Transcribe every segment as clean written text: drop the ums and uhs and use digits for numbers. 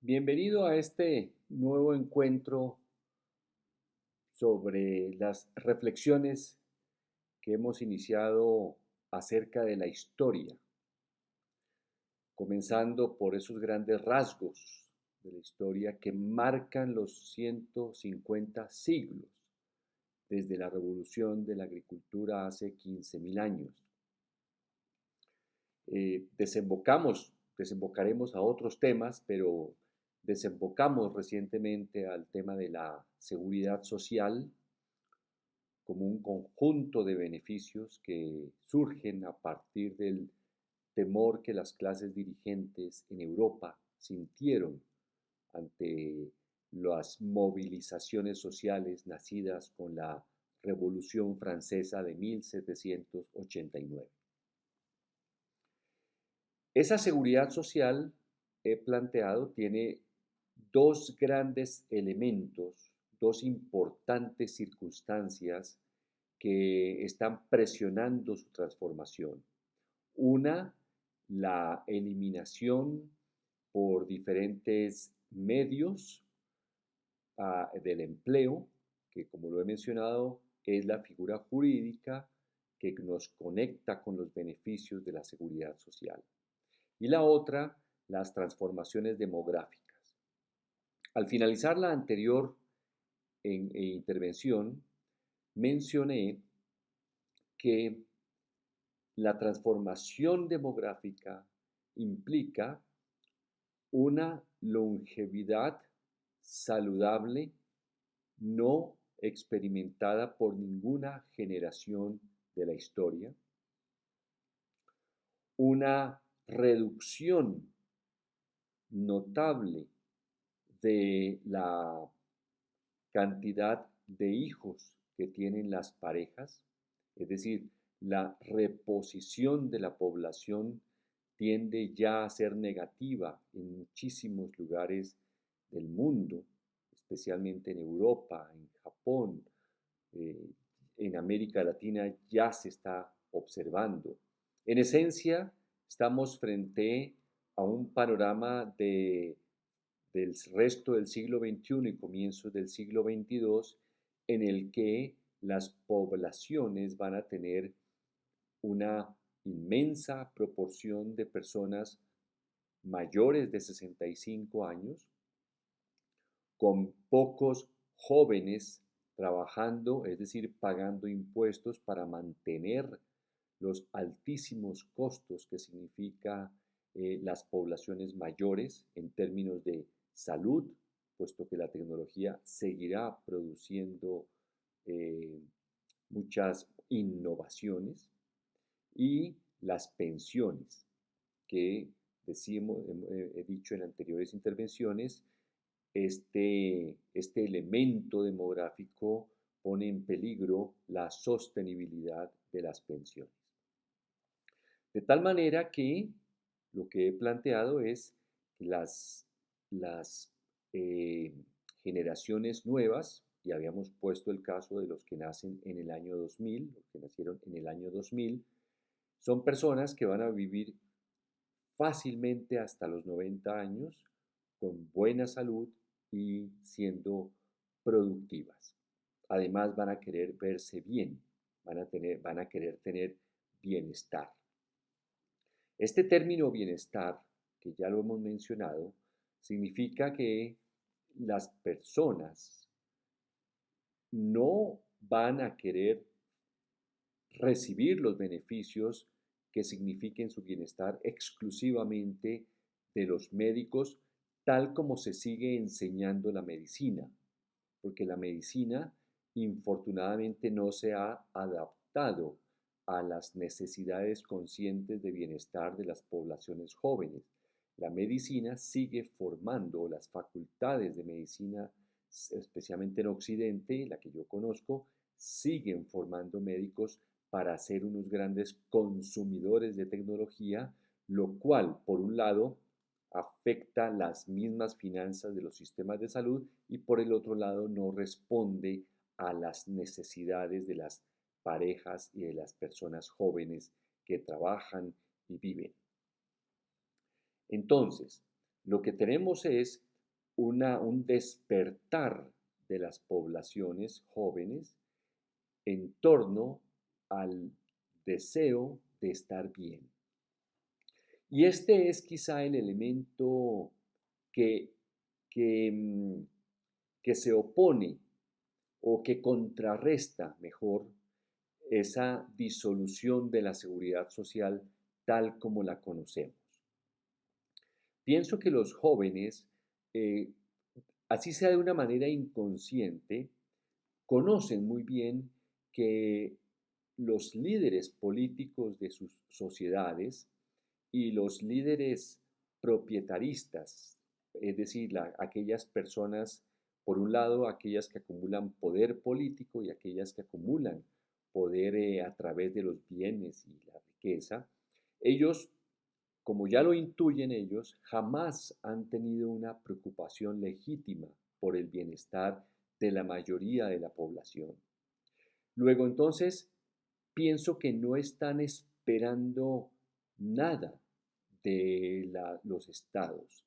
Bienvenido a este nuevo encuentro sobre las reflexiones que hemos iniciado acerca de la historia, comenzando por esos grandes rasgos de la historia que marcan los 150 siglos desde la revolución de la agricultura hace 15.000 años. Desembocaremos a otros temas, pero desembocamos recientemente al tema de la seguridad social como un conjunto de beneficios que surgen a partir del temor que las clases dirigentes en Europa sintieron ante las movilizaciones sociales nacidas con la Revolución Francesa de 1789. Esa seguridad social, he planteado, tiene dos grandes elementos, dos importantes circunstancias que están presionando su transformación. Una, la eliminación por diferentes medios del empleo, que como lo he mencionado, es la figura jurídica que nos conecta con los beneficios de la seguridad social. Y la otra, las transformaciones demográficas. Al finalizar la anterior intervención, mencioné que la transformación demográfica implica una longevidad saludable no experimentada por ninguna generación de la historia, una reducción notable de la cantidad de hijos que tienen las parejas, es decir, la reposición de la población tiende ya a ser negativa en muchísimos lugares del mundo, especialmente en Europa, en Japón, eh, en América Latina ya se está observando. En esencia, estamos frente a un panorama del resto del siglo XXI y comienzos del siglo XXII en el que las poblaciones van a tener una inmensa proporción de personas mayores de 65 años, con pocos jóvenes trabajando, es decir, pagando impuestos para mantener los altísimos costos que significa las poblaciones mayores en términos de salud, puesto que la tecnología seguirá produciendo eh, muchas innovaciones, y las pensiones, que decimos, he dicho en anteriores intervenciones, este elemento demográfico pone en peligro la sostenibilidad de las pensiones. De tal manera que lo que he planteado es que las eh, generaciones nuevas, y habíamos puesto el caso de los que nacen en el año 2000, los que nacieron en el año 2000, son personas que van a vivir fácilmente hasta los 90 años con buena salud y siendo productivas. Además van a querer verse bien, van a querer tener bienestar. Este término bienestar, que ya lo hemos mencionado, significa que las personas no van a querer recibir los beneficios que signifiquen su bienestar exclusivamente de los médicos, tal como se sigue enseñando la medicina, porque la medicina infortunadamente no se ha adaptado a las necesidades conscientes de bienestar de las poblaciones jóvenes. La medicina sigue formando las facultades de medicina, especialmente en Occidente, la que yo conozco, siguen formando médicos para ser unos grandes consumidores de tecnología, lo cual, por un lado, afecta las mismas finanzas de los sistemas de salud y por el otro lado no responde a las necesidades de las parejas y de las personas jóvenes que trabajan y viven. Entonces, lo que tenemos es un despertar de las poblaciones jóvenes en torno al deseo de estar bien. Y este es quizá el elemento que, que, mm, que se opone o que contrarresta mejor esa disolución de la seguridad social tal como la conocemos. Pienso que los jóvenes, eh, así sea de una manera inconsciente, conocen muy bien que los líderes políticos de sus sociedades y los líderes propietaristas, es decir, aquellas personas, por un lado, aquellas que acumulan poder político y aquellas que acumulan poder a través de los bienes y la riqueza, ellos, como ya lo intuyen ellos, jamás han tenido una preocupación legítima por el bienestar de la mayoría de la población. Luego, entonces, pienso que no están esperando nada de los estados.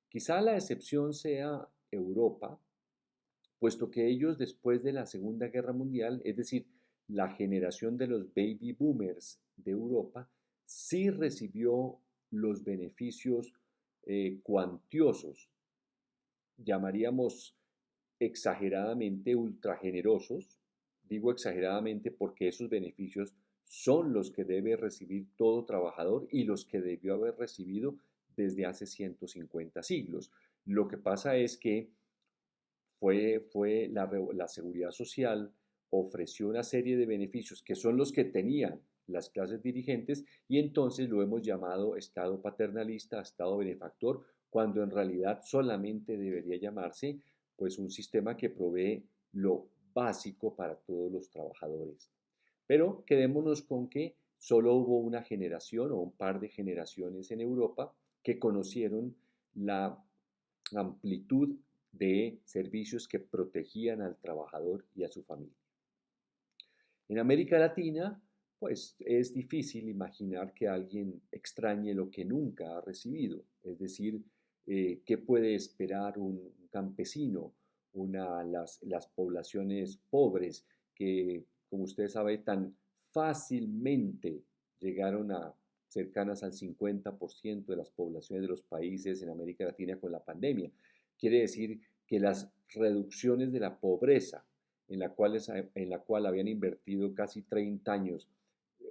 Quizá la excepción sea Europa, puesto que ellos después de la Segunda Guerra Mundial, es decir, la generación de los baby boomers de Europa, sí recibió los beneficios cuantiosos, llamaríamos exageradamente ultragenerosos. Digo exageradamente porque esos beneficios son los que debe recibir todo trabajador y los que debió haber recibido desde hace 150 siglos. Lo que pasa es que fue la seguridad social ofreció una serie de beneficios que son los que tenían las clases dirigentes y entonces lo hemos llamado Estado paternalista, Estado benefactor, cuando en realidad solamente debería llamarse pues un sistema que provee lo básico para todos los trabajadores. Pero quedémonos con que solo hubo una generación o un par de generaciones en Europa que conocieron la amplitud de servicios que protegían al trabajador y a su familia. En América Latina, pues es difícil imaginar que alguien extrañe lo que nunca ha recibido, es decir, qué puede esperar un campesino, las poblaciones pobres que, como usted sabe, tan fácilmente llegaron a cercanas al 50% de las poblaciones de los países en América Latina con la pandemia. Quiere decir que las reducciones de la pobreza en la cual habían invertido casi 30 años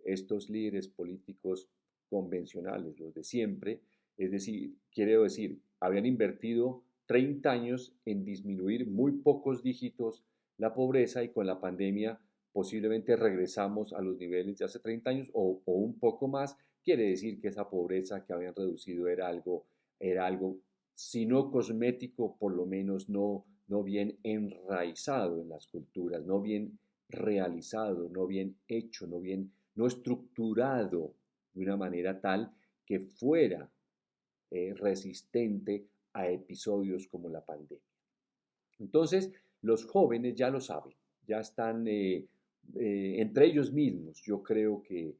estos líderes políticos convencionales, los de siempre, es decir, quiero decir, habían invertido 30 años en disminuir muy pocos dígitos la pobreza y con la pandemia posiblemente regresamos a los niveles de hace 30 años o un poco más, quiere decir que esa pobreza que habían reducido era algo si no cosmético, por lo menos no bien enraizado en las culturas, no bien realizado, no bien hecho, no estructurado de una manera tal que fuera resistente a episodios como la pandemia. Entonces, los jóvenes ya lo saben, ya están entre ellos mismos, yo creo que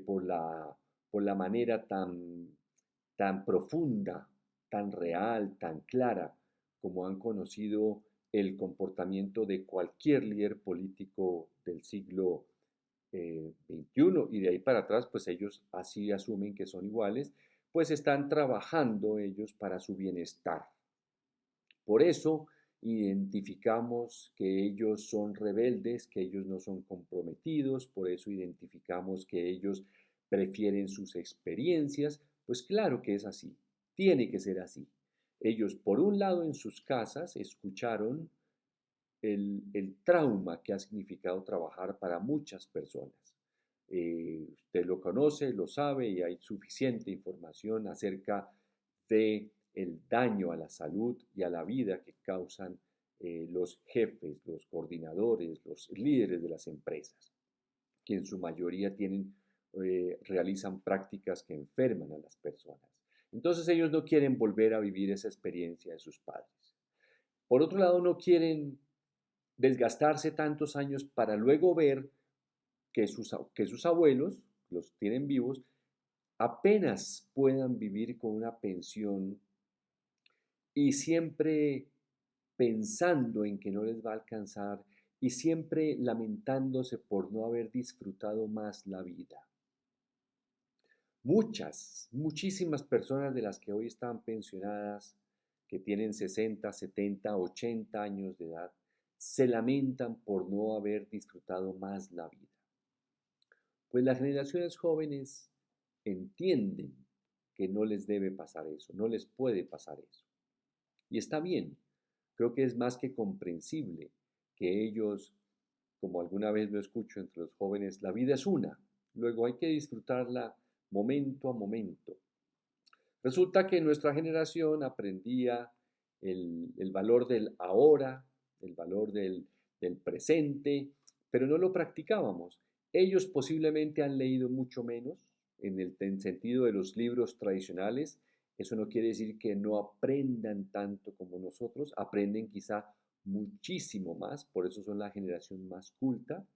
por la manera tan profunda, tan real, tan clara, como han conocido el comportamiento de cualquier líder político del siglo XXI y de ahí para atrás, pues ellos así asumen que son iguales, pues están trabajando ellos para su bienestar. Por eso identificamos que ellos son rebeldes, que ellos no son comprometidos, por eso identificamos que ellos prefieren sus experiencias, pues claro que es así, tiene que ser así. Ellos, por un lado, en sus casas escucharon el trauma que ha significado trabajar para muchas personas. Usted lo conoce, lo sabe y hay suficiente información acerca de el daño a la salud y a la vida que causan los jefes, los coordinadores, los líderes de las empresas, que en su mayoría realizan prácticas que enferman a las personas. Entonces ellos no quieren volver a vivir esa experiencia de sus padres. Por otro lado, no quieren desgastarse tantos años para luego ver que sus abuelos, los tienen vivos, apenas puedan vivir con una pensión y siempre pensando en que no les va a alcanzar y siempre lamentándose por no haber disfrutado más la vida. Muchísimas personas de las que hoy están pensionadas, que tienen 60, 70, 80 años de edad, se lamentan por no haber disfrutado más la vida. Pues las generaciones jóvenes entienden que no les debe pasar eso, no les puede pasar eso. Y está bien, creo que es más que comprensible que ellos, como alguna vez lo escucho entre los jóvenes, la vida es una, luego hay que disfrutarla momento a momento. Resulta que nuestra generación aprendía el valor del ahora, el valor del presente, pero no lo practicábamos. Ellos posiblemente han leído mucho menos en sentido de los libros tradicionales. Eso no quiere decir que no aprendan tanto como nosotros, aprenden quizá muchísimo más, por eso son la generación más culta.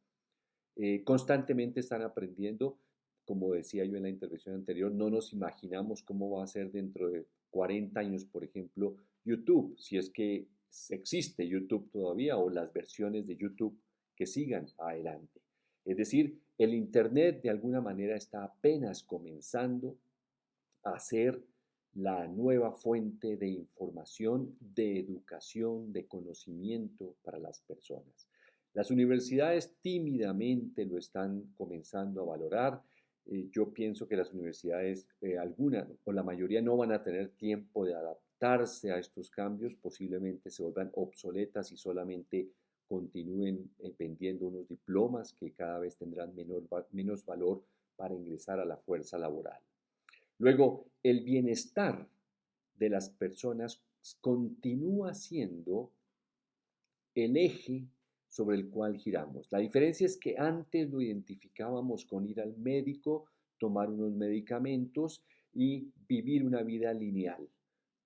Constantemente están aprendiendo, como decía yo en la intervención anterior, no nos imaginamos cómo va a ser dentro de 40 años, por ejemplo, YouTube, si es que existe YouTube todavía o las versiones de YouTube que sigan adelante. Es decir, el Internet de alguna manera está apenas comenzando a ser la nueva fuente de información, de educación, de conocimiento para las personas. Las universidades tímidamente lo están comenzando a valorar. Yo pienso que las universidades, algunas o la mayoría, no van a tener tiempo de adaptarse a estos cambios, posiblemente se vuelvan obsoletas y solamente continúen vendiendo unos diplomas que cada vez tendrán menos valor para ingresar a la fuerza laboral. Luego, el bienestar de las personas continúa siendo el eje sobre el cual giramos. La diferencia es que antes lo identificábamos con ir al médico, tomar unos medicamentos y vivir una vida lineal.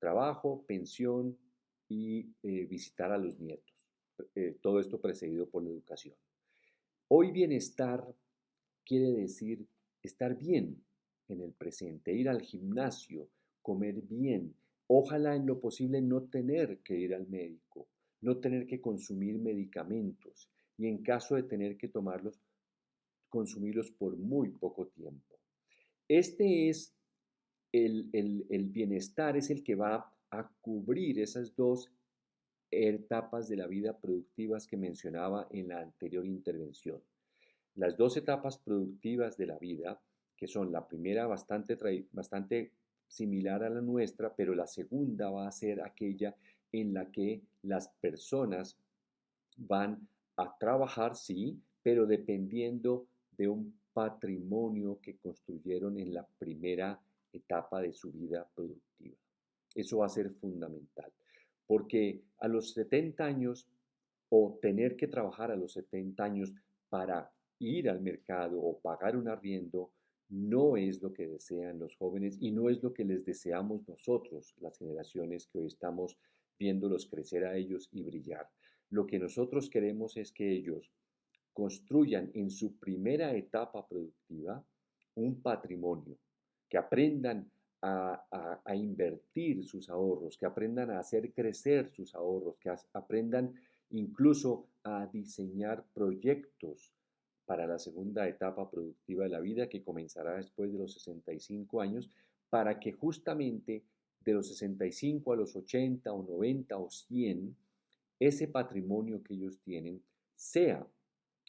Trabajo, pensión y visitar a los nietos. Todo esto precedido por la educación. Hoy bienestar quiere decir estar bien en el presente, ir al gimnasio, comer bien, ojalá en lo posible no tener que ir al médico, no tener que consumir medicamentos y en caso de tener que tomarlos, consumirlos por muy poco tiempo. Este es el bienestar, es el que va a cubrir esas dos etapas de la vida productivas que mencionaba en la anterior intervención. Las dos etapas productivas de la vida, que son la primera bastante similar a la nuestra, pero la segunda va a ser aquella en la que las personas van a trabajar, sí, pero dependiendo de un patrimonio que construyeron en la primera etapa de su vida productiva. Eso va a ser fundamental, porque a los 70 años o tener que trabajar a los 70 años para ir al mercado o pagar un arriendo no es lo que desean los jóvenes y no es lo que les deseamos nosotros, las generaciones que hoy estamos viéndolos crecer a ellos y brillar. Lo que nosotros queremos es que ellos construyan en su primera etapa productiva un patrimonio, que aprendan a invertir sus ahorros, que aprendan a hacer crecer sus ahorros, que aprendan incluso a diseñar proyectos para la segunda etapa productiva de la vida que comenzará después de los 65 años, para que justamente de los 65 a los 80 o 90 o 100, ese patrimonio que ellos tienen sea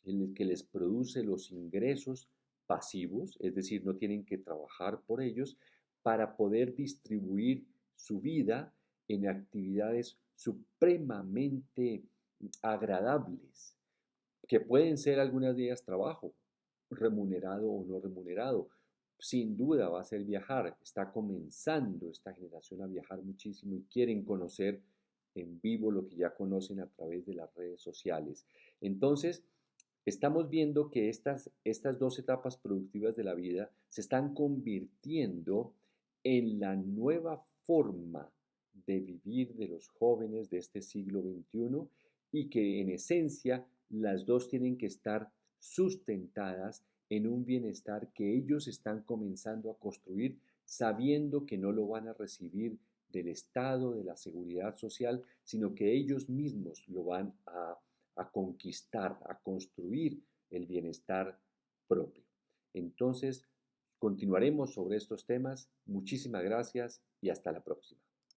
el que les produce los ingresos pasivos, es decir, no tienen que trabajar por ellos, para poder distribuir su vida en actividades supremamente agradables, que pueden ser algunas de ellas trabajo, remunerado o no remunerado. Sin duda va a ser viajar. Está comenzando esta generación a viajar muchísimo y quieren conocer en vivo lo que ya conocen a través de las redes sociales. Entonces, estamos viendo que estas dos etapas productivas de la vida se están convirtiendo en la nueva forma de vivir de los jóvenes de este siglo XXI y que en esencia las dos tienen que estar sustentadas en un bienestar que ellos están comenzando a construir sabiendo que no lo van a recibir del Estado, de la seguridad social, sino que ellos mismos lo van a conquistar, a construir el bienestar propio. Entonces, continuaremos sobre estos temas. Muchísimas gracias y hasta la próxima.